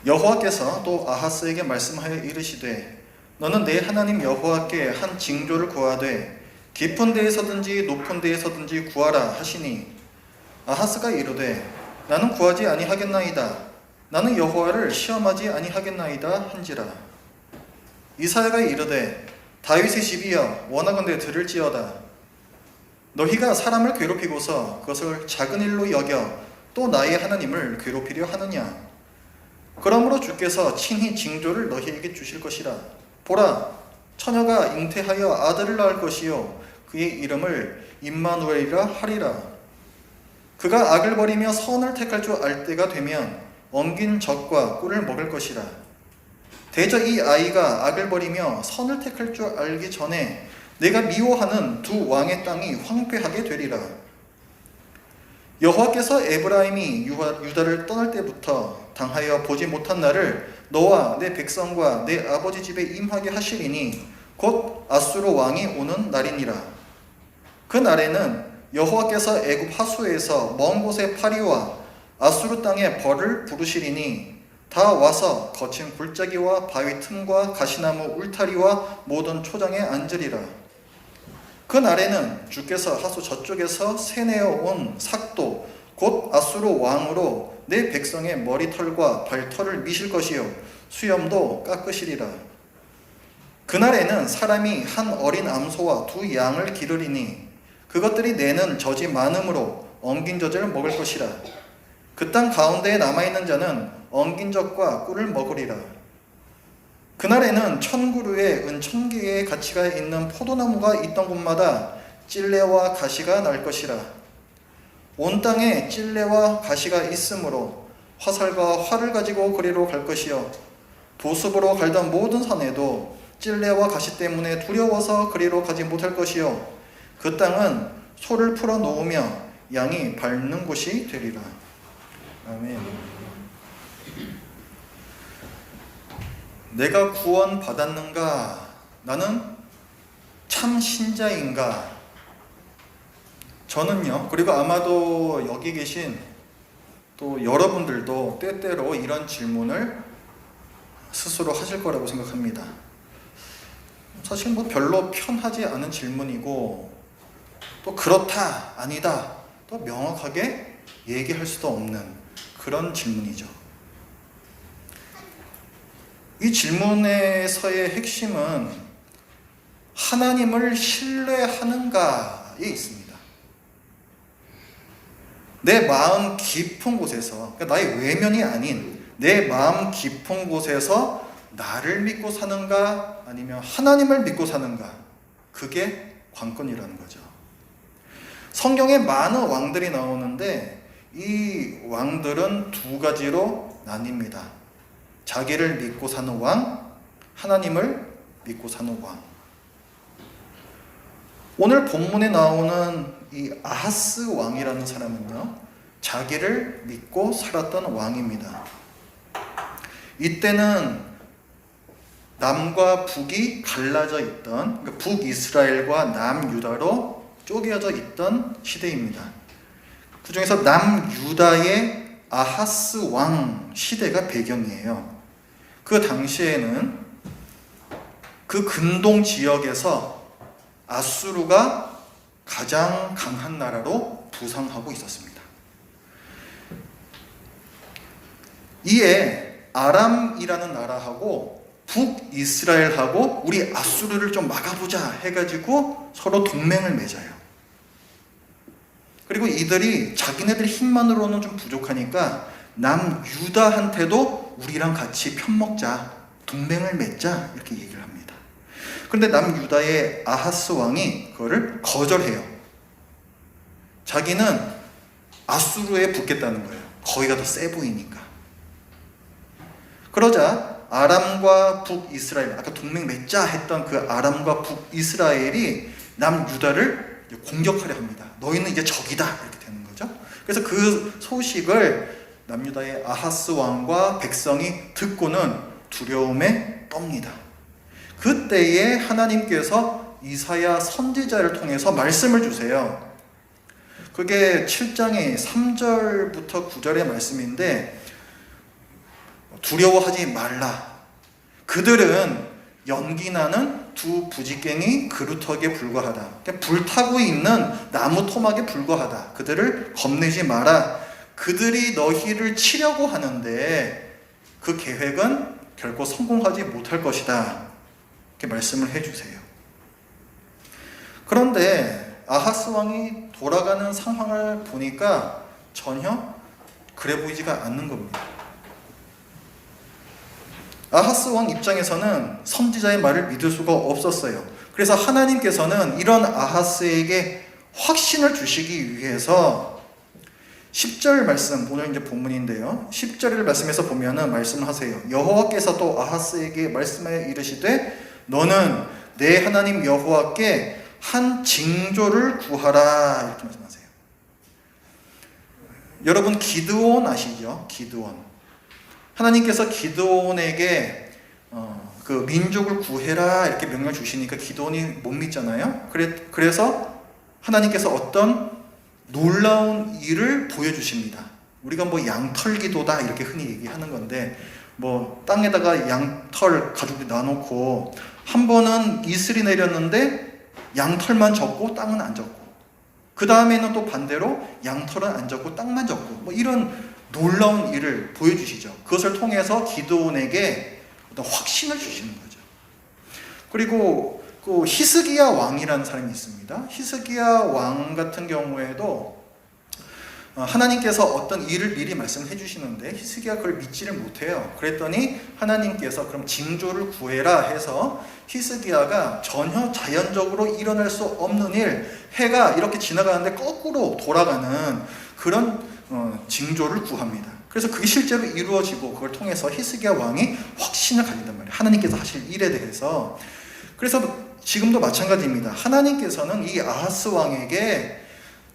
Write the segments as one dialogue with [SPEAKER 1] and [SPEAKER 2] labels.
[SPEAKER 1] 여호와께서 또 아하스에게 말씀하여 이르시되 너는 내 하나님 여호와께 한 징조를 구하되 깊은 데에서든지 높은 데에서든지 구하라 하시니 아하스가 이르되 나는 구하지 아니하겠나이다. 나는 여호와를 시험하지 아니하겠나이다 한지라. 이사야가 이르되 다윗의 집이여 원하건대 들을지어다. 너희가 사람을 괴롭히고서 그것을 작은 일로 여겨 또 나의 하나님을 괴롭히려 하느냐. 그러므로 주께서 친히 징조를 너희에게 주실 것이라. 보라, 처녀가 잉태하여 아들을 낳을 것이요 그의 이름을 임마누엘이라 하리라. 그가 악을 버리며 선을 택할 줄 알 때가 되면 엉긴 젖과 꿀을 먹을 것이라. 대저 이 아이가 악을 버리며 선을 택할 줄 알기 전에 내가 미워하는 두 왕의 땅이 황폐하게 되리라. 여호와께서 에브라임이 유다를 떠날 때부터 당하여 보지 못한 날을 너와 내 백성과 내 아버지 집에 임하게 하시리니 곧 아수르 왕이 오는 날이니라. 그 날에는 여호와께서 애굽 하수에서 먼 곳의 파리와 아수르 땅에 벌을 부르시리니 다 와서 거친 골짜기와 바위 틈과 가시나무 울타리와 모든 초장에 앉으리라. 그 날에는 주께서 하수 저쪽에서 세내어 온 삭도 곧 아수르 왕으로 내 백성의 머리털과 발털을 미실 것이요 수염도 깎으시리라. 그날에는 사람이 한 어린 암소와 두 양을 기르리니 그것들이 내는 젖이 많음으로 엉긴 젖을 먹을 것이라. 그 땅 가운데에 남아있는 자는 엉긴 젖과 꿀을 먹으리라. 그날에는 1000그루의 은 1000개의 가치가 있는 포도나무가 있던 곳마다 찔레와 가시가 날 것이라. 온 땅에 찔레와 가시가 있으므로 화살과 활을 가지고 그리로 갈 것이요 보습으로 갈던 모든 산에도 찔레와 가시 때문에 두려워서 그리로 가지 못할 것이요 그 땅은 소를 풀어 놓으며 양이 밟는 곳이 되리라. 아멘. 내가 구원 받았는가? 나는 참 신자인가? 저는요, 그리고 아마도 여기 계신 또 여러분들도 때때로 이런 질문을 스스로 하실 거라고 생각합니다. 사실 뭐 별로 편하지 않은 질문이고 또 그렇다, 아니다, 또 명확하게 얘기할 수도 없는 그런 질문이죠. 이 질문에서의 핵심은 하나님을 신뢰하는가에 있습니다. 내 마음 깊은 곳에서, 그러니까 나의 외면이 아닌 내 마음 깊은 곳에서 나를 믿고 사는가 아니면 하나님을 믿고 사는가, 그게 관건이라는 거죠. 성경에 많은 왕들이 나오는데 이 왕들은 두 가지로 나뉩니다. 자기를 믿고 사는 왕, 하나님을 믿고 사는 왕. 오늘 본문에 나오는 이 아하스 왕이라는 사람은요, 자기를 믿고 살았던 왕입니다. 이때는 남과 북이 갈라져 있던, 그러니까 북이스라엘과 남유다로 쪼개져 있던 시대입니다. 그 중에서 남유다의 아하스 왕 시대가 배경이에요. 그 당시에는 그 근동 지역에서 아수르가 가장 강한 나라로 부상하고 있었습니다. 이에 아람이라는 나라하고 북이스라엘하고 우리 아수르를 좀 막아보자 해가지고 서로 동맹을 맺어요. 그리고 이들이 자기네들 힘만으로는 좀 부족하니까 남유다한테도 우리랑 같이 편먹자, 동맹을 맺자, 이렇게 얘기를 합니다. 그런데 남유다의 아하스 왕이 그거를 거절해요. 자기는 아수르에 붙겠다는 거예요. 거기가 더 세 보이니까. 그러자 아람과 북이스라엘, 아까 동맹 맺자 했던 그 아람과 북이스라엘이 남유다를 공격하려 합니다. 너희는 이제 적이다, 이렇게 되는 거죠. 그래서 그 소식을 남유다의 아하스 왕과 백성이 듣고는 두려움에 떱니다. 그때에 하나님께서 이사야 선지자를 통해서 말씀을 주세요. 그게 7장의 3절부터 9절의 말씀인데, 두려워하지 말라. 그들은 연기나는 두 부지깽이 그루터기에 불과하다. 불타고 있는 나무 토막에 불과하다. 그들을 겁내지 마라. 그들이 너희를 치려고 하는데 그 계획은 결코 성공하지 못할 것이다. 이렇게 말씀을 해주세요. 그런데 아하스 왕이 돌아가는 상황을 보니까 전혀 그래 보이지가 않는 겁니다. 아하스 왕 입장에서는 선지자의 말을 믿을 수가 없었어요. 그래서 하나님께서는 이런 아하스에게 확신을 주시기 위해서 10절 말씀, 오늘 이제 본문인데요. 10절을 말씀에서 보면은 말씀을 하세요. 여호와께서 또 아하스에게 말씀하여 이르시되 너는 내 하나님 여호와께 한 징조를 구하라. 이렇게 말씀하세요. 여러분 기드온 아시죠? 기드온. 하나님께서 기드온에게 그 민족을 구해라 이렇게 명령을 주시니까 기드온이 못 믿잖아요. 그래서 하나님께서 어떤 놀라운 일을 보여주십니다. 우리가 뭐 양털 기도다 이렇게 흔히 얘기하는 건데, 뭐 땅에다가 양털 가지고 놔놓고 한 번은 이슬이 내렸는데 양털만 젖고 땅은 안 젖고, 그 다음에는 또 반대로 양털은 안 젖고 땅만 젖고, 뭐 이런 놀라운 일을 보여주시죠. 그것을 통해서 기드온에게 어떤 확신을 주시는 거죠. 그리고 그 히스기야 왕이라는 사람이 있습니다. 히스기야 왕 같은 경우에도 하나님께서 어떤 일을 미리 말씀해 주시는데 히스기야가 그걸 믿지를 못해요. 그랬더니 하나님께서 그럼 징조를 구해라 해서 히스기야가 전혀 자연적으로 일어날 수 없는 일, 해가 이렇게 지나가는데 거꾸로 돌아가는 그런 징조를 구합니다. 그래서 그게 실제로 이루어지고 그걸 통해서 히스기야 왕이 확신을 가진단 말이에요. 하나님께서 하실 일에 대해서. 그래서 지금도 마찬가지입니다. 하나님께서는 이 아하스 왕에게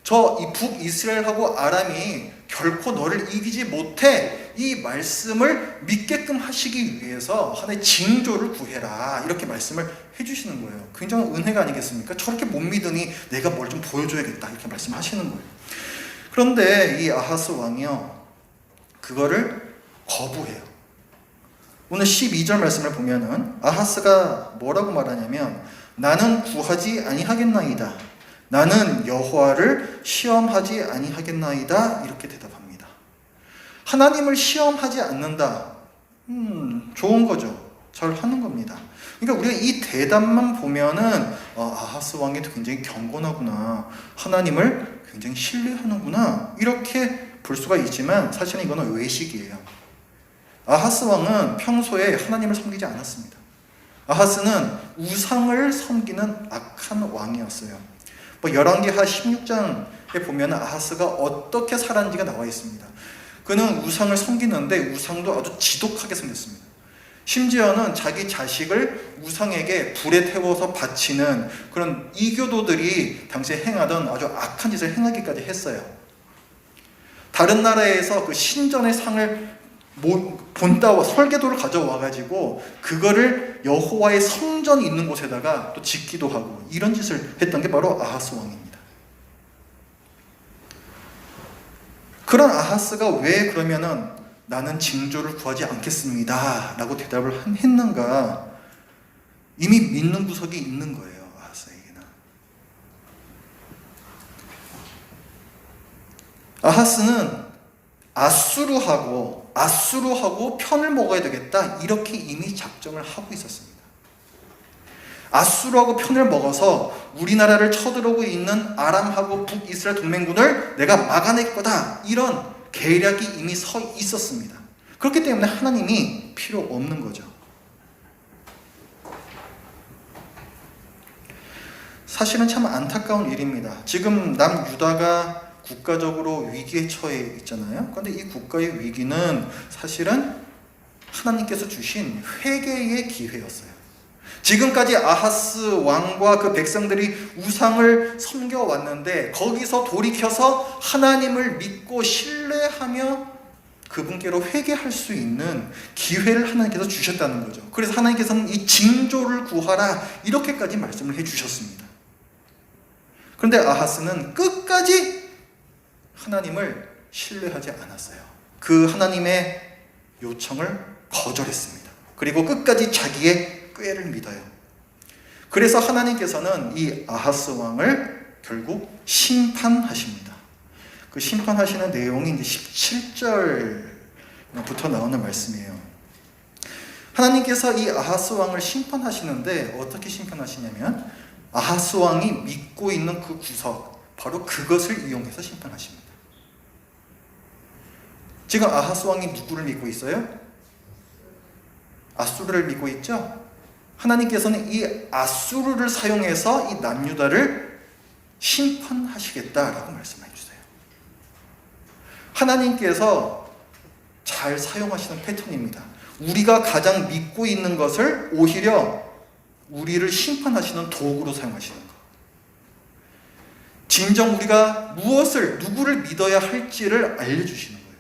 [SPEAKER 1] 저 이 북이스라엘하고 아람이 결코 너를 이기지 못해 이 말씀을 믿게끔 하시기 위해서 하나의 징조를 구해라 이렇게 말씀을 해주시는 거예요. 굉장한 은혜가 아니겠습니까? 저렇게 못 믿으니 내가 뭘 좀 보여줘야겠다 이렇게 말씀하시는 거예요. 그런데 이 아하스 왕이요 그거를 거부해요. 오늘 12절 말씀을 보면은 아하스가 뭐라고 말하냐면 나는 구하지 아니하겠나이다. 나는 여호와를 시험하지 아니하겠나이다. 이렇게 대답합니다. 하나님을 시험하지 않는다. 좋은 거죠. 잘 하는 겁니다. 그러니까 우리가 이 대답만 보면은 아하스 왕이 굉장히 경건하구나. 하나님을 굉장히 신뢰하는구나. 이렇게 볼 수가 있지만 사실은 이거는 외식이에요. 아하스 왕은 평소에 하나님을 섬기지 않았습니다. 아하스는 우상을 섬기는 악한 왕이었어요. 뭐 열왕기하 16장에 보면 아하스가 어떻게 살았는지가 나와 있습니다. 그는 우상을 섬기는데 우상도 아주 지독하게 섬겼습니다. 심지어는 자기 자식을 우상에게 불에 태워서 바치는 그런 이교도들이 당시에 행하던 아주 악한 짓을 행하기까지 했어요. 다른 나라에서 그 신전의 상을 본따와 설계도를 가져와가지고 그거를 여호와의 성전이 있는 곳에다가 또 짓기도 하고 이런 짓을 했던 게 바로 아하스 왕입니다. 그런 아하스가 왜 그러면은 나는 징조를 구하지 않겠습니다 라고 대답을 했는가? 이미 믿는 구석이 있는 거예요. 아하스에게는. 아하스는 아수르하고 편을 먹어야 되겠다 이렇게 이미 작정을 하고 있었습니다. 아수르하고 편을 먹어서 우리나라를 쳐들어오고 있는 아람하고 북이스라엘 동맹군을 내가 막아낼 거다 이런 계략이 이미 서 있었습니다. 그렇기 때문에 하나님이 필요 없는 거죠. 사실은 참 안타까운 일입니다. 지금 남유다가 국가적으로 위기에 처해 있잖아요. 그런데 이 국가의 위기는 사실은 하나님께서 주신 회개의 기회였어요. 지금까지 아하스 왕과 그 백성들이 우상을 섬겨왔는데 거기서 돌이켜서 하나님을 믿고 신뢰하며 그분께로 회개할 수 있는 기회를 하나님께서 주셨다는 거죠. 그래서 하나님께서는 이 징조를 구하라 이렇게까지 말씀을 해주셨습니다. 그런데 아하스는 끝까지 하나님을 신뢰하지 않았어요. 그 하나님의 요청을 거절했습니다. 그리고 끝까지 자기의 꾀를 믿어요. 그래서 하나님께서는 이 아하스 왕을 결국 심판하십니다. 그 심판하시는 내용이 이제 17절부터 나오는 말씀이에요. 하나님께서 이 아하스 왕을 심판하시는데 어떻게 심판하시냐면 아하스 왕이 믿고 있는 그 구석, 바로 그것을 이용해서 심판하십니다. 지금 아하스 왕이 누구를 믿고 있어요? 아수르를 믿고 있죠? 하나님께서는 이 아수르를 사용해서 이 남유다를 심판하시겠다라고 말씀해 주세요. 하나님께서 잘 사용하시는 패턴입니다. 우리가 가장 믿고 있는 것을 오히려 우리를 심판하시는 도구로 사용하시는 것. 진정 우리가 무엇을, 누구를 믿어야 할지를 알려주시는 거예요.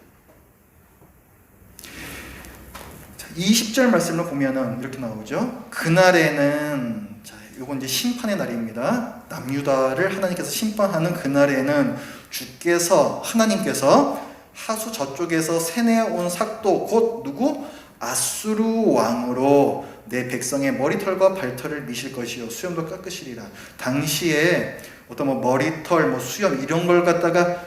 [SPEAKER 1] 20절 말씀을 보면은 이렇게 나오죠. 그날에는, 자, 요건 이제 심판의 날입니다. 남유다를 하나님께서 심판하는 그날에는 주께서, 하나님께서 하수 저쪽에서 세내어 온 삭도 곧 누구? 아수르 왕으로 내 백성의 머리털과 발털을 미실 것이요 수염도 깎으시리라. 당시에 어떤 뭐 머리털, 뭐 수염 이런 걸 갖다가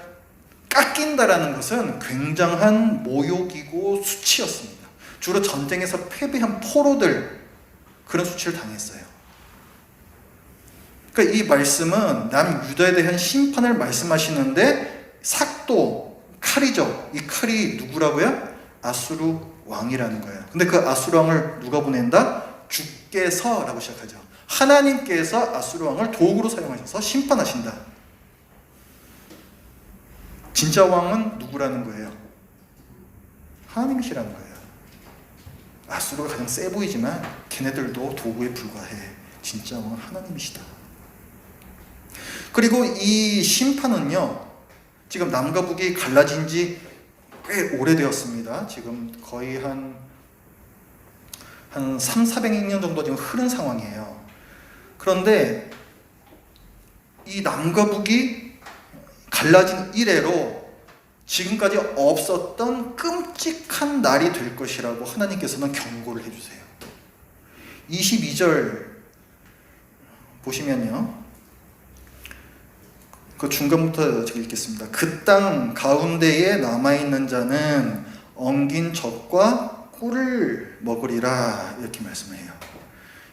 [SPEAKER 1] 깎인다라는 것은 굉장한 모욕이고 수치였습니다. 주로 전쟁에서 패배한 포로들, 그런 수치를 당했어요. 그러니까 이 말씀은 남유다에 대한 심판을 말씀하시는데 삭도, 칼이죠. 이 칼이 누구라고요? 아수르 왕이라는 거예요. 근데 그 아수르 왕을 누가 보낸다? 주께서라고 시작하죠. 하나님께서 아수르 왕을 도구로 사용하셔서 심판하신다. 진짜 왕은 누구라는 거예요? 하나님이시라는 거예요. 아수르가 가장 세 보이지만 걔네들도 도구에 불과해. 진짜 왕은 하나님이시다. 그리고 이 심판은요, 지금 남과 북이 갈라진 지 꽤 오래되었습니다. 지금 거의 한 300-400년 정도 지금 흐른 상황이에요. 그런데 이 남과 북이 갈라진 이래로 지금까지 없었던 끔찍한 날이 될 것이라고 하나님께서는 경고를 해주세요. 22절 보시면요, 그 중간부터 제가 읽겠습니다. 그 땅 가운데에 남아있는 자는 엉긴 젖과 꿀을 먹으리라, 이렇게 말씀해요.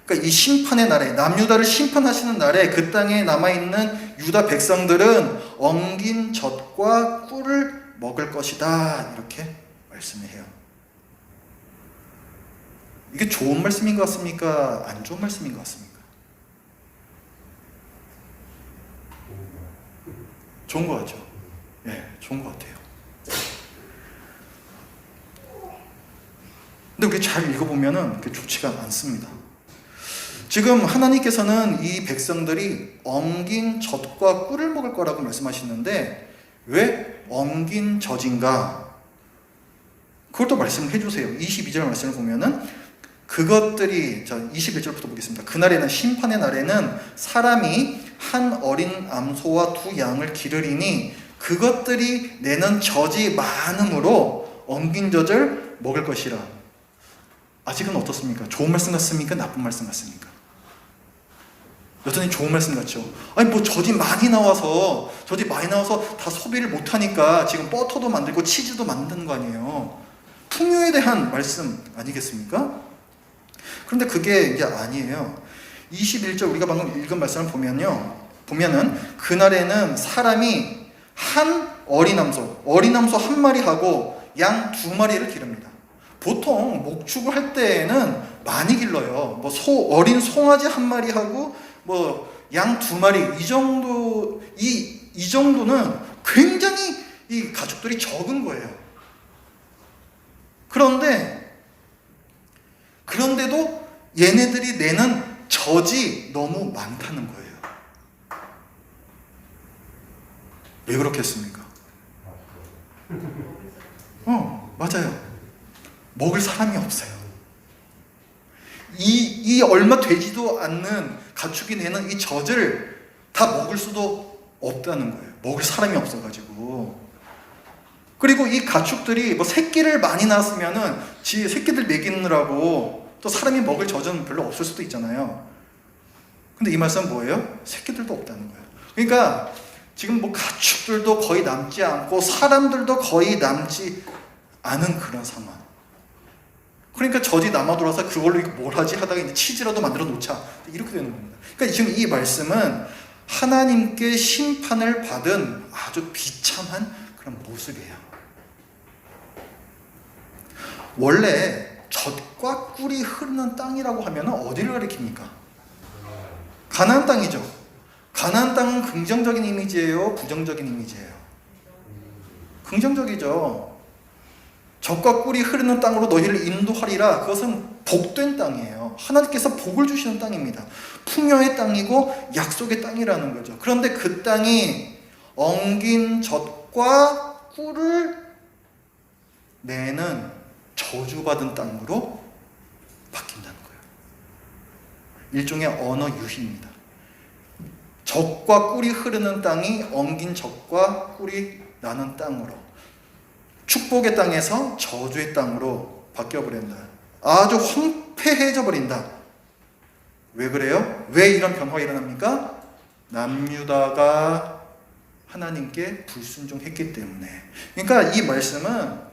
[SPEAKER 1] 그러니까 이 심판의 날에, 남유다를 심판하시는 날에 그 땅에 남아있는 유다 백성들은 엉긴 젖과 꿀을 먹을 것이다, 이렇게 말씀해요. 이게 좋은 말씀인 것 같습니까? 안 좋은 말씀인 것 같습니까? 좋은 것 같죠? 예, 좋은 것 같아요. 근데 우리 잘 읽어보면은 그게 좋지가 않습니다. 지금 하나님께서는 이 백성들이 엉긴 젖과 꿀을 먹을 거라고 말씀하시는데 왜 엉긴 젖인가? 그걸 또 말씀을 해주세요. 22절 말씀을 보면은 그것들이, 자 21절부터 보겠습니다. 그날에는, 심판의 날에는 사람이 한 어린 암소와 두 양을 기르리니 그것들이 내는 젖이 많음으로 엉긴 젖을 먹을 것이라. 아직은 어떻습니까? 좋은 말씀 같습니까? 나쁜 말씀 같습니까? 여전히 좋은 말씀 같죠? 아니 뭐 젖이 많이 나와서 다 소비를 못하니까 지금 버터도 만들고 치즈도 만드는 거 아니에요. 풍요에 대한 말씀 아니겠습니까? 그런데 그게 이제 아니에요. 21절 우리가 방금 읽은 말씀을 보면은 그날에는 사람이 한 어린 암소 한 마리하고 양 두 마리를 기릅니다. 보통 목축을 할 때에는 많이 길러요. 뭐 어린 송아지 한 마리하고 뭐 양 두 마리, 이 정도는 굉장히 이 가축들이 적은 거예요. 그런데도 얘네들이 내는 젖이 너무 많다는 거예요. 왜 그렇겠습니까? 맞아요. 먹을 사람이 없어요. 이 얼마 되지도 않는 가축이 내는 이 젖을 다 먹을 수도 없다는 거예요. 먹을 사람이 없어가지고. 그리고 이 가축들이 뭐 새끼를 많이 낳았으면은 지 새끼들 먹이느라고 또 사람이 먹을 젖은 별로 없을 수도 있잖아요. 근데 이 말씀은 뭐예요? 새끼들도 없다는 거예요. 그러니까 지금 뭐 가축들도 거의 남지 않고 사람들도 거의 남지 않은 그런 상황. 그러니까 젖이 남아 돌아서 그걸로 뭘 하지 하다가 이제 치즈라도 만들어 놓자, 이렇게 되는 겁니다. 그러니까 지금 이 말씀은 하나님께 심판을 받은 아주 비참한 그런 모습이에요. 원래 젖과 꿀이 흐르는 땅이라고 하면 어디를 가리킵니까? 가나안 땅이죠. 가나안 땅은 긍정적인 이미지예요, 부정적인 이미지예요? 긍정적이죠. 젖과 꿀이 흐르는 땅으로 너희를 인도하리라. 그것은 복된 땅이에요. 하나님께서 복을 주시는 땅입니다. 풍요의 땅이고 약속의 땅이라는 거죠. 그런데 그 땅이 엉긴 젖과 꿀을 내는 저주받은 땅으로 바뀐다는 거예요. 일종의 언어 유희입니다. 젖과 꿀이 흐르는 땅이 엉긴 젖과 꿀이 나는 땅으로, 축복의 땅에서 저주의 땅으로 바뀌어버린다. 아주 황폐해져 버린다. 왜 그래요? 왜 이런 변화가 일어납니까? 남유다가 하나님께 불순종했기 때문에. 그러니까 이 말씀은,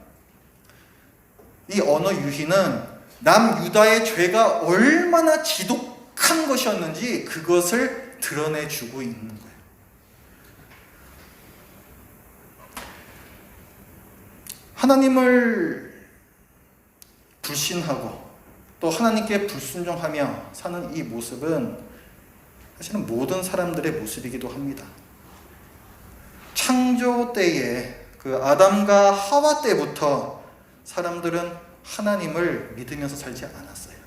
[SPEAKER 1] 이 언어 유희는 남유다의 죄가 얼마나 지독한 것이었는지 그것을 드러내주고 있는 거예요. 하나님을 불신하고 또 하나님께 불순종하며 사는 이 모습은 사실은 모든 사람들의 모습이기도 합니다. 창조 때에 그 아담과 하와 때부터 사람들은 하나님을 믿으면서 살지 않았어요.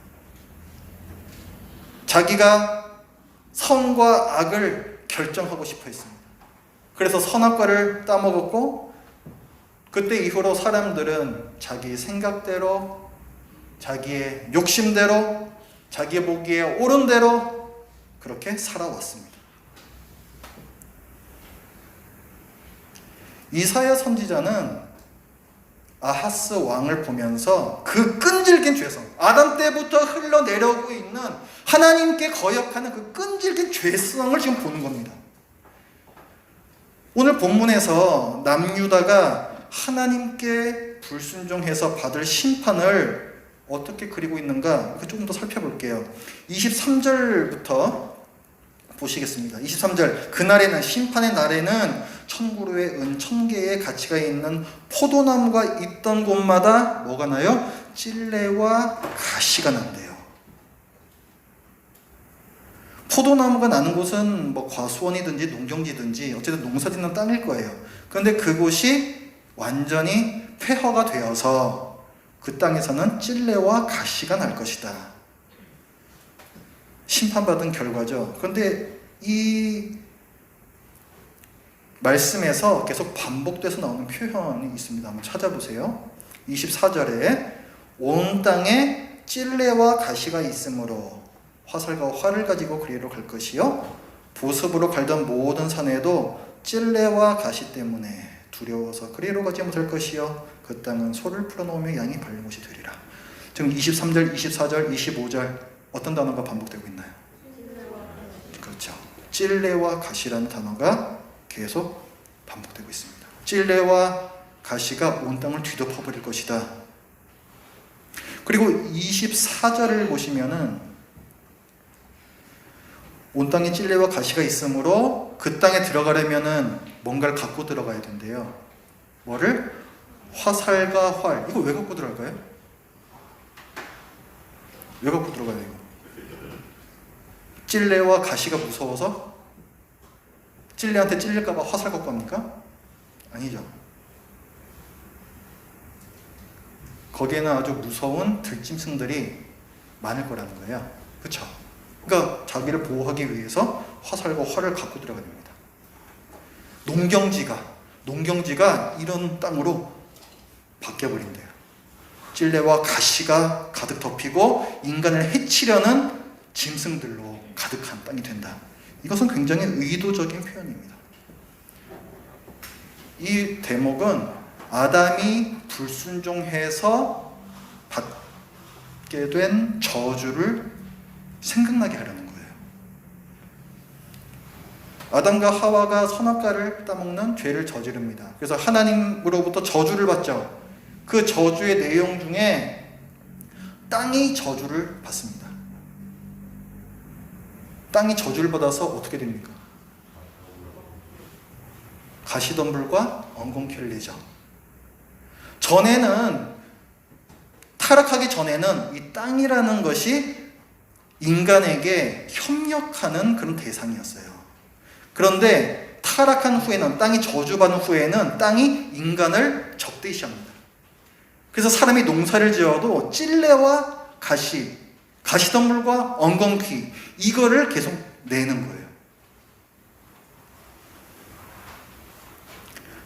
[SPEAKER 1] 자기가 선과 악을 결정하고 싶어 했습니다. 그래서 선악과를 따먹었고, 그때 이후로 사람들은 자기 생각대로, 자기의 욕심대로, 자기 보기에 옳은 대로 그렇게 살아왔습니다. 이사야 선지자는 아하스 왕을 보면서 그 끈질긴 죄성, 아담 때부터 흘러내려오고 있는 하나님께 거역하는 그 끈질긴 죄성을 지금 보는 겁니다. 오늘 본문에서 남유다가 하나님께 불순종해서 받을 심판을 어떻게 그리고 있는가 조금 더 살펴볼게요. 23절부터 보시겠습니다. 23절, 그날에는, 심판의 날에는 천그루의 은 1000개의 가치가 있는 포도나무가 있던 곳마다 뭐가 나요? 찔레와 가시가 난대요. 포도나무가 나는 곳은 뭐 과수원이든지 농경지든지 어쨌든 농사짓는 땅일 거예요. 그런데 그곳이 완전히 폐허가 되어서 그 땅에서는 찔레와 가시가 날 것이다. 심판받은 결과죠. 그런데 이 말씀에서 계속 반복돼서 나오는 표현이 있습니다. 한번 찾아보세요. 24절에 온 땅에 찔레와 가시가 있으므로 화살과 활을 가지고 그리로 갈 것이요, 보습으로 갈던 모든 산에도 찔레와 가시 때문에 두려워서 그리로 가지 못할 것이요, 그 땅은 소를 풀어놓으며 양이 밟는 곳이 되리라. 지금 23절, 24절, 25절 어떤 단어가 반복되고 있나요? 그렇죠. 찔레와 가시라는 단어가 계속 반복되고 있습니다. 찔레와 가시가 온 땅을 뒤덮어버릴 것이다. 그리고 24절을 보시면은 온 땅에 찔레와 가시가 있으므로 그 땅에 들어가려면은 뭔가를 갖고 들어가야 된대요. 뭐를? 화살과 활. 이거 왜 갖고 들어갈까요? 왜 갖고 들어가요, 이거? 찔레와 가시가 무서워서? 찔레한테 찔릴까봐 화살 갖고 갑니까? 아니죠. 거기에는 아주 무서운 들짐승들이 많을 거라는 거예요. 그렇죠? 그러니까 자기를 보호하기 위해서 화살과 활을 갖고 들어가야 됩니다. 농경지가 이런 땅으로 바뀌어버린대요. 찔레와 가시가 가득 덮이고 인간을 해치려는 짐승들로 가득한 땅이 된다. 이것은 굉장히 의도적인 표현입니다. 이 대목은 아담이 불순종해서 받게 된 저주를 생각나게 하려는 거예요. 아담과 하와가 선악과를 따먹는 죄를 저지릅니다. 그래서 하나님으로부터 저주를 받죠. 그 저주의 내용 중에 땅이 저주를 받습니다. 땅이 저주를 받아서 어떻게 됩니까? 가시덤불과 엉겅퀴를 내죠. 전에는, 타락하기 전에는 이 땅이라는 것이 인간에게 협력하는 그런 대상이었어요. 그런데 타락한 후에는, 땅이 저주받은 후에는 땅이 인간을 적대시합니다. 그래서 사람이 농사를 지어도 찔레와 가시덤불과 엉겅퀴, 이거를 계속 내는 거예요.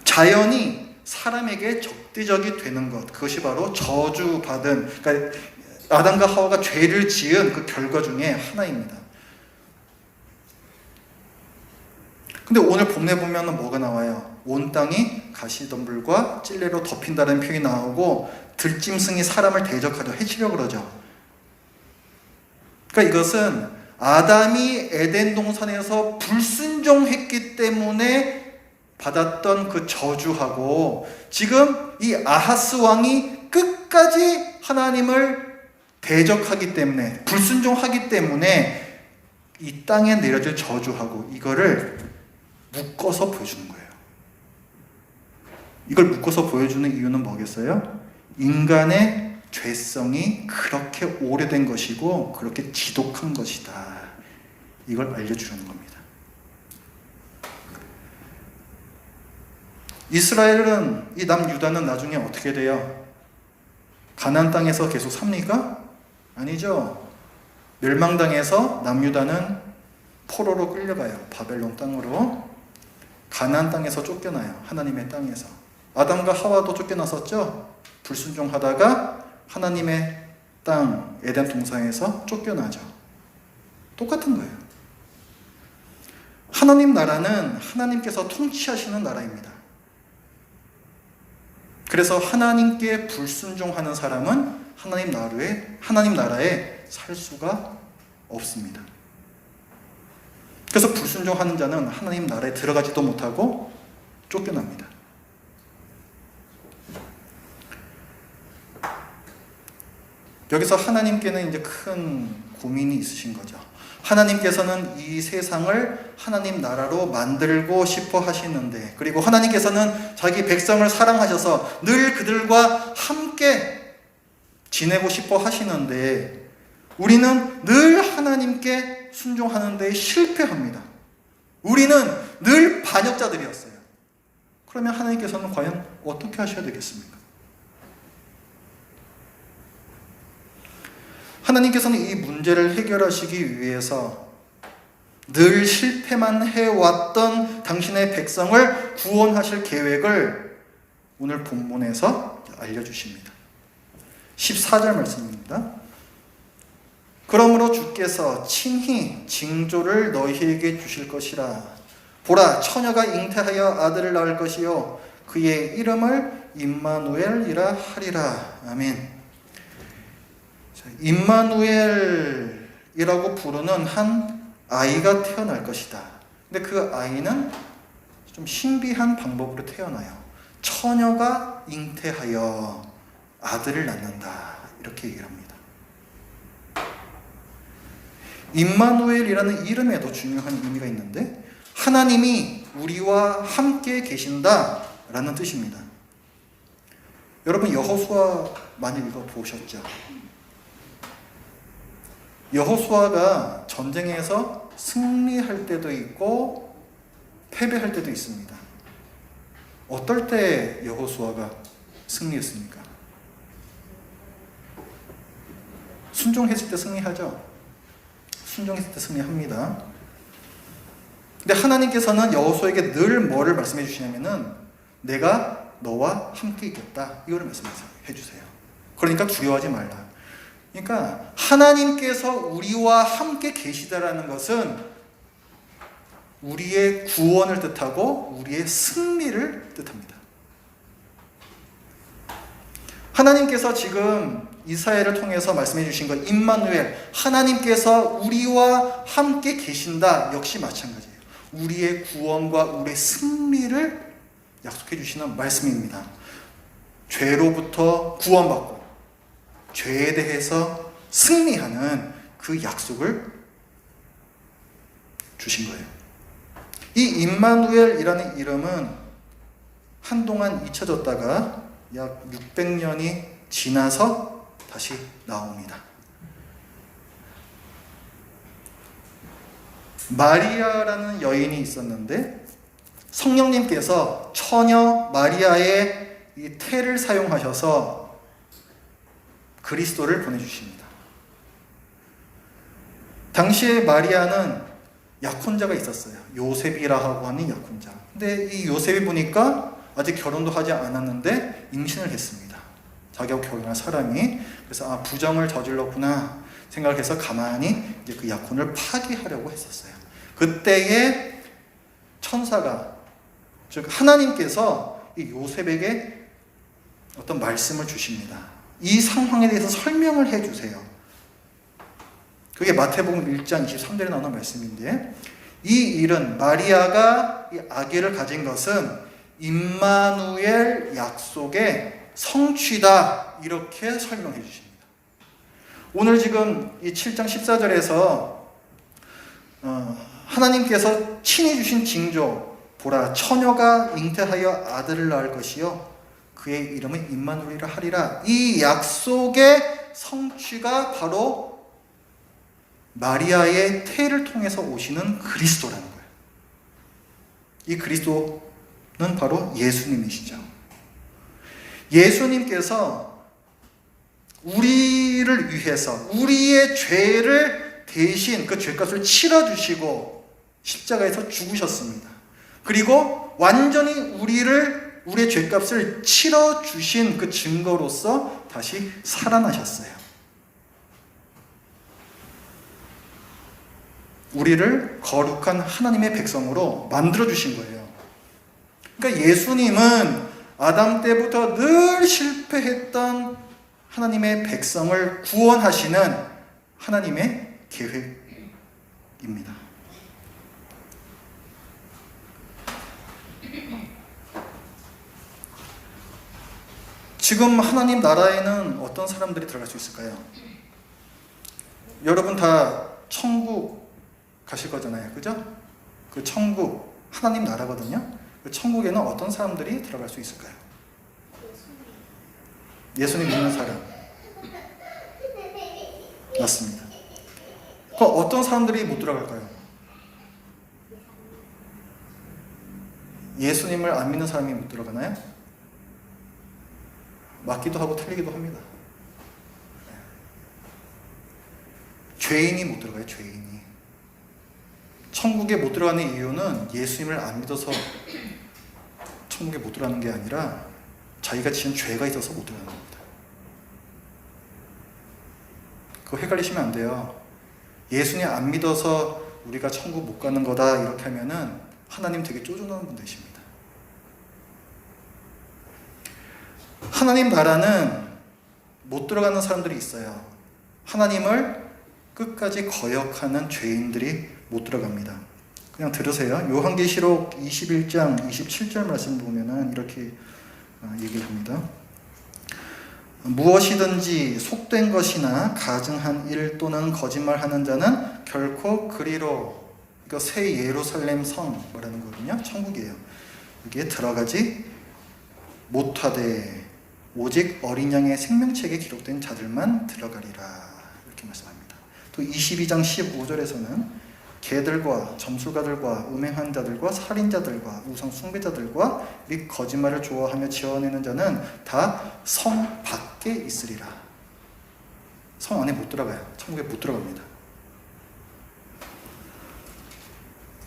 [SPEAKER 1] 자연이 사람에게 적대적이 되는 것, 그것이 바로 저주받은, 그러니까 아담과 하와가 죄를 지은 그 결과 중에 하나입니다. 근데 오늘 본문에 보면 뭐가 나와요? 온 땅이 가시덤불과 찔레로 덮인다는 표현이 나오고, 들짐승이 사람을 대적하려 해치려 그러죠. 그러니까 이것은 아담이 에덴 동산에서 불순종했기 때문에 받았던 그 저주하고, 지금 이 아하스 왕이 끝까지 하나님을 대적하기 때문에, 불순종하기 때문에 이 땅에 내려질 저주하고, 이거를 묶어서 보여주는 거예요. 이걸 묶어서 보여주는 이유는 뭐겠어요? 인간의 죄성이 그렇게 오래된 것이고 그렇게 지독한 것이다. 이걸 알려주려는 겁니다. 이스라엘은, 이 남유다는 나중에 어떻게 돼요? 가나안 땅에서 계속 삽니까? 아니죠. 멸망당해서 남유다는 포로로 끌려가요. 바벨론 땅으로. 가나안 땅에서 쫓겨나요. 하나님의 땅에서. 아담과 하와도 쫓겨났었죠. 불순종하다가 하나님의 땅 에덴 동산에서 쫓겨나죠. 똑같은 거예요. 하나님 나라는 하나님께서 통치하시는 나라입니다. 그래서 하나님께 불순종하는 사람은 하나님 나라에 살 수가 없습니다. 그래서 불순종하는 자는 하나님 나라에 들어가지도 못하고 쫓겨납니다. 여기서 하나님께는 이제 큰 고민이 있으신 거죠. 하나님께서는 이 세상을 하나님 나라로 만들고 싶어 하시는데, 그리고 하나님께서는 자기 백성을 사랑하셔서 늘 그들과 함께 지내고 싶어 하시는데, 우리는 늘 하나님께 순종하는 데 실패합니다. 우리는 늘 반역자들이었어요. 그러면 하나님께서는 과연 어떻게 하셔야 되겠습니까? 하나님께서는 이 문제를 해결하시기 위해서 늘 실패만 해왔던 당신의 백성을 구원하실 계획을 오늘 본문에서 알려주십니다. 14절 말씀입니다. 그러므로 주께서 친히 징조를 너희에게 주실 것이라. 보라, 처녀가 잉태하여 아들을 낳을 것이요 그의 이름을 임마누엘이라 하리라. 아멘. 임마누엘이라고 부르는 한 아이가 태어날 것이다. 근데 그 아이는 좀 신비한 방법으로 태어나요. 처녀가 잉태하여 아들을 낳는다. 이렇게 얘기를 합니다. 임마누엘이라는 이름에도 중요한 의미가 있는데, 하나님이 우리와 함께 계신다라는 뜻입니다. 여러분 여호수아 많이 읽어보셨죠? 여호수아가 전쟁에서 승리할 때도 있고 패배할 때도 있습니다. 어떨 때 여호수아가 승리했습니까? 순종했을 때 승리하죠. 순종했을 때 승리합니다. 근데 하나님께서는 여호수아에게 늘 뭐를 말씀해 주시냐면은 내가 너와 함께 있겠다. 이거를 말씀해 주세요. 그러니까 두려워하지 말라. 그러니까 하나님께서 우리와 함께 계시다라는 것은 우리의 구원을 뜻하고 우리의 승리를 뜻합니다. 하나님께서 지금 이사야를 통해서 말씀해 주신 것, 임마누엘, 하나님께서 우리와 함께 계신다, 역시 마찬가지예요. 우리의 구원과 우리의 승리를 약속해 주시는 말씀입니다. 죄로부터 구원받고 죄에 대해서 승리하는 그 약속을 주신 거예요. 이 임마누엘이라는 이름은 한동안 잊혀졌다가 약 600년이 지나서 다시 나옵니다. 마리아라는 여인이 있었는데 성령님께서 처녀 마리아의 이 태를 사용하셔서 그리스도를 보내주십니다. 당시에 마리아는 약혼자가 있었어요. 요셉이라고 하는 약혼자. 근데 이 요셉이 보니까 아직 결혼도 하지 않았는데 임신을 했습니다. 자기하고 결혼할 사람이. 그래서 부정을 저질렀구나 생각해서 가만히 이제 그 약혼을 파기하려고 했었어요. 그때에 천사가, 즉 하나님께서 이 요셉에게 어떤 말씀을 주십니다. 이 상황에 대해서 설명을 해주세요. 그게 마태복음 1장 23절에 나오는 말씀인데, 이 일은 마리아가 이 아기를 가진 것은 임마누엘 약속의 성취다, 이렇게 설명해 주십니다. 오늘 지금 이 7장 14절에서 하나님께서 친히 주신 징조, 보라 처녀가 잉태하여 아들을 낳을 것이요 그의 이름은 임마누엘이라 하리라. 이 약속의 성취가 바로 마리아의 태를 통해서 오시는 그리스도라는 거예요. 이 그리스도는 바로 예수님이시죠. 예수님께서 우리를 위해서 우리의 죄를 대신 그 죄값을 치러주시고 십자가에서 죽으셨습니다. 그리고 완전히 우리의 죄값을 치러주신 그 증거로서 다시 살아나셨어요. 우리를 거룩한 하나님의 백성으로 만들어주신 거예요. 그러니까 예수님은 아담 때부터 늘 실패했던 하나님의 백성을 구원하시는 하나님의 계획입니다. 지금 하나님 나라에는 어떤 사람들이 들어갈 수 있을까요? 여러분 다 천국 가실 거잖아요. 그죠? 그 천국, 하나님 나라거든요. 그 천국에는 어떤 사람들이 들어갈 수 있을까요? 예수님 믿는 사람. 맞습니다. 그럼 어떤 사람들이 못 들어갈까요? 예수님을 안 믿는 사람이 못 들어가나요? 맞기도 하고 틀리기도 합니다. 죄인이 못 들어가요. 죄인이. 천국에 못 들어가는 이유는 예수님을 안 믿어서 천국에 못 들어가는 게 아니라 자기가 지은 죄가 있어서 못 들어가는 겁니다. 그거 헷갈리시면 안 돼요. 예수님 안 믿어서 우리가 천국 못 가는 거다 이렇게 하면은 하나님 되게 쪼잔한 분 되십니다. 하나님 나라는 못 들어가는 사람들이 있어요. 하나님을 끝까지 거역하는 죄인들이 못 들어갑니다. 그냥 들으세요. 요한계시록 21장 27절 말씀 보면은 이렇게 얘기를 합니다. 무엇이든지 속된 것이나 가증한 일 또는 거짓말하는 자는 결코 그리로, 그러니까 새 예루살렘 성 말하는 거거든요. 천국이에요. 여기에 들어가지 못하되 오직 어린 양의 생명책에 기록된 자들만 들어가리라, 이렇게 말씀합니다. 또 22장 15절에서는 개들과 점술가들과 음행한 자들과 살인자들과 우상 숭배자들과 및 거짓말을 좋아하며 지어내는 자는 다 성 밖에 있으리라. 성 안에 못 들어가요. 천국에 못 들어갑니다.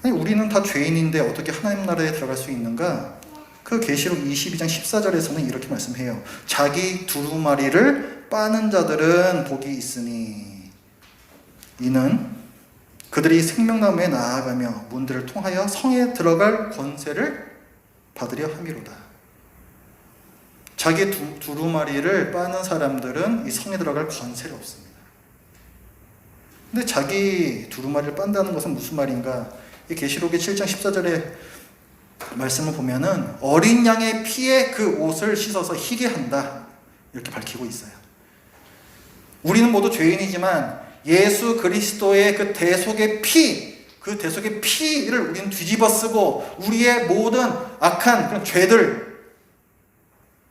[SPEAKER 1] 아니, 우리는 다 죄인인데 어떻게 하나님 나라에 들어갈 수 있는가? 그 계시록 22장 14절에서는 이렇게 말씀해요. 자기 두루마리를 빠는 자들은 복이 있으니 이는 그들이 생명나무에 나아가며 문들을 통하여 성에 들어갈 권세를 받으려 함이로다. 자기 두루마리를 빠는 사람들은 이 성에 들어갈 권세가 없습니다. 근데 자기 두루마리를 빤다는 것은 무슨 말인가? 이 계시록의 7장 14절에 말씀을 보면은 어린 양의 피에 그 옷을 씻어서 희게 한다, 이렇게 밝히고 있어요. 우리는 모두 죄인이지만 예수 그리스도의 그 대속의 피, 그 대속의 피를 우리는 뒤집어 쓰고 우리의 모든 악한 그런 죄들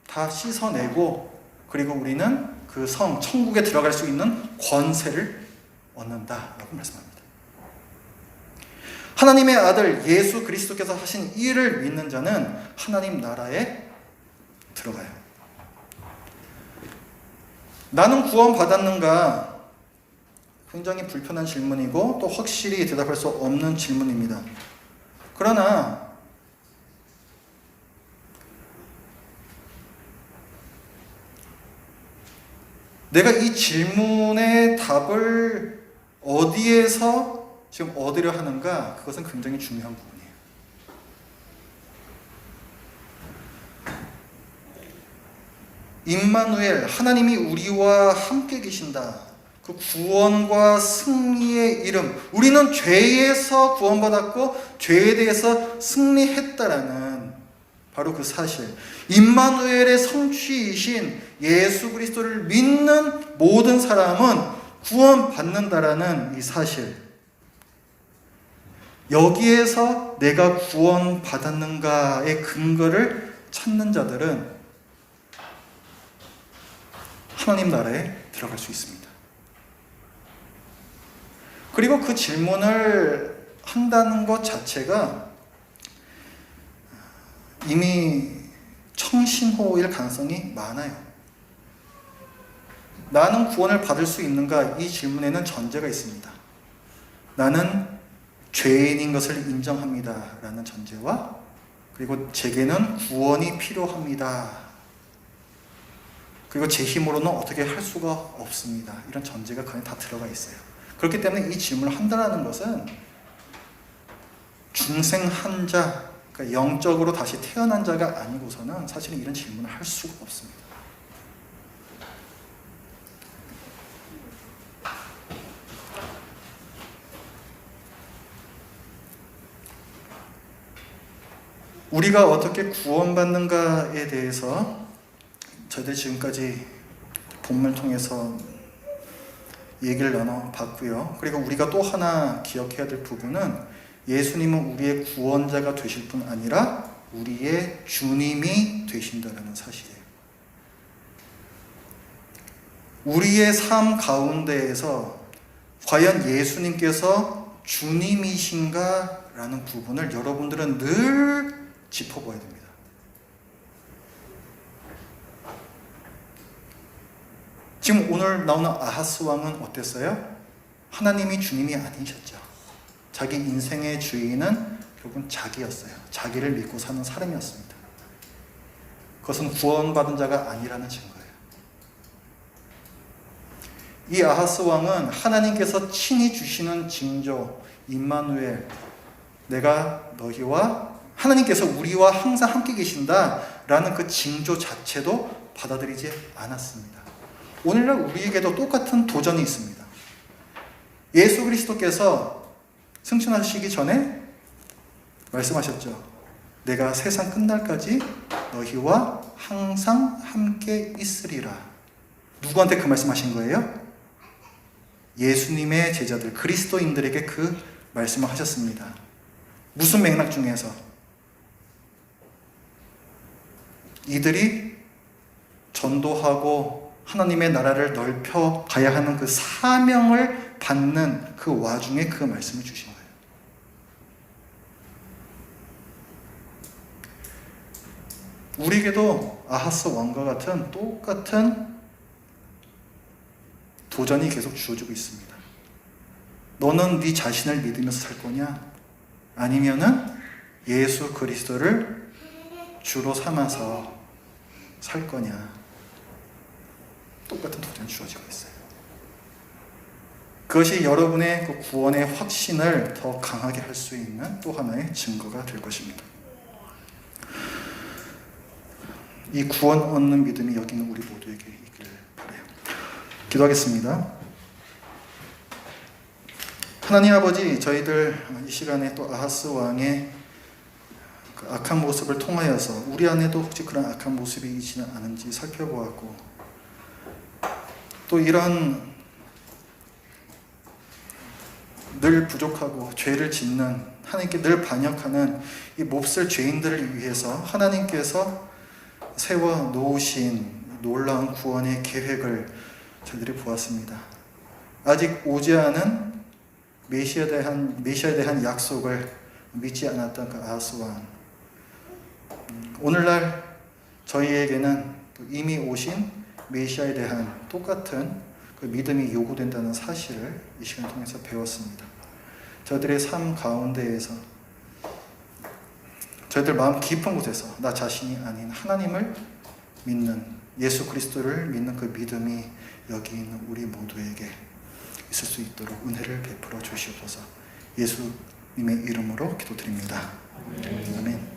[SPEAKER 1] 다 씻어내고, 그리고 우리는 그 성, 천국에 들어갈 수 있는 권세를 얻는다라고 말씀합니다. 하나님의 아들 예수 그리스도께서 하신 일을 믿는 자는 하나님 나라에 들어가요. 나는 구원받았는가? 굉장히 불편한 질문이고 또 확실히 대답할 수 없는 질문입니다. 그러나 내가 이 질문의 답을 어디에서 지금 얻으려 하는가? 그것은 굉장히 중요한 부분이에요. 임마누엘, 하나님이 우리와 함께 계신다. 그 구원과 승리의 이름, 우리는 죄에서 구원받았고 죄에 대해서 승리했다라는 바로 그 사실, 임마누엘의 성취이신 예수 그리스도를 믿는 모든 사람은 구원받는다라는 이 사실, 여기에서 내가 구원받았는가의 근거를 찾는 자들은 하나님 나라에 들어갈 수 있습니다. 그리고 그 질문을 한다는 것 자체가 이미 청신호일 가능성이 많아요. 나는 구원을 받을 수 있는가? 이 질문에는 전제가 있습니다. 나는 죄인인 것을 인정합니다 라는 전제와, 그리고 제게는 구원이 필요합니다, 그리고 제 힘으로는 어떻게 할 수가 없습니다, 이런 전제가 거의 다 들어가 있어요. 그렇기 때문에 이 질문을 한다는 것은 중생한 자, 그러니까 영적으로 다시 태어난 자가 아니고서는 사실은 이런 질문을 할 수가 없습니다. 우리가 어떻게 구원받는가에 대해서 저희들 지금까지 본문을 통해서 얘기를 나눠봤고요. 그리고 우리가 또 하나 기억해야 될 부분은 예수님은 우리의 구원자가 되실 뿐 아니라 우리의 주님이 되신다는 사실이에요. 우리의 삶 가운데에서 과연 예수님께서 주님이신가? 라는 부분을 여러분들은 늘 짚어봐야 됩니다. 지금 오늘 나오는 아하스 왕은 어땠어요? 하나님이 주님이 아니셨죠. 자기 인생의 주인은 결국은 자기였어요. 자기를 믿고 사는 사람이었습니다. 그것은 구원받은 자가 아니라는 증거예요. 이 아하스 왕은 하나님께서 친히 주시는 징조, 임마누엘, 내가 너희와, 하나님께서 우리와 항상 함께 계신다라는 그 징조 자체도 받아들이지 않았습니다. 오늘날 우리에게도 똑같은 도전이 있습니다. 예수 그리스도께서 승천하시기 전에 말씀하셨죠. 내가 세상 끝날까지 너희와 항상 함께 있으리라. 누구한테 그 말씀하신 거예요? 예수님의 제자들, 그리스도인들에게 그 말씀을 하셨습니다. 무슨 맥락 중에서? 이들이 전도하고 하나님의 나라를 넓혀 가야 하는 그 사명을 받는 그 와중에 그 말씀을 주신 거예요. 우리에게도 아하스 왕과 같은 똑같은 도전이 계속 주어지고 있습니다. 너는 네 자신을 믿으면서 살 거냐? 아니면은 예수 그리스도를 주로 삼아서 살 거냐? 똑같은 도전이 주어지고 있어요. 그것이 여러분의 그 구원의 확신을 더 강하게 할 수 있는 또 하나의 증거가 될 것입니다. 이 구원 얻는 믿음이 여기 있는 우리 모두에게 있기를 바라요. 기도하겠습니다. 하나님 아버지, 저희들 이 시간에 또 아하스 왕의 그 악한 모습을 통하여서 우리 안에도 혹시 그런 악한 모습이 있지는 않은지 살펴보았고, 또 이런 늘 부족하고 죄를 짓는, 하나님께 늘 반역하는 이 몹쓸 죄인들을 위해서 하나님께서 세워 놓으신 놀라운 구원의 계획을 저희들이 보았습니다. 아직 오지 않은 메시아에 대한 약속을 믿지 않았던 그 아하스 왕, 오늘날 저희에게는 또 이미 오신 메시아에 대한 똑같은 그 믿음이 요구된다는 사실을 이 시간을 통해서 배웠습니다. 저희들의 삶 가운데에서, 저희들 마음 깊은 곳에서 나 자신이 아닌 하나님을 믿는, 예수 그리스도를 믿는 그 믿음이 여기 있는 우리 모두에게 있을 수 있도록 은혜를 베풀어 주시옵소서. 예수님의 이름으로 기도드립니다. 아멘.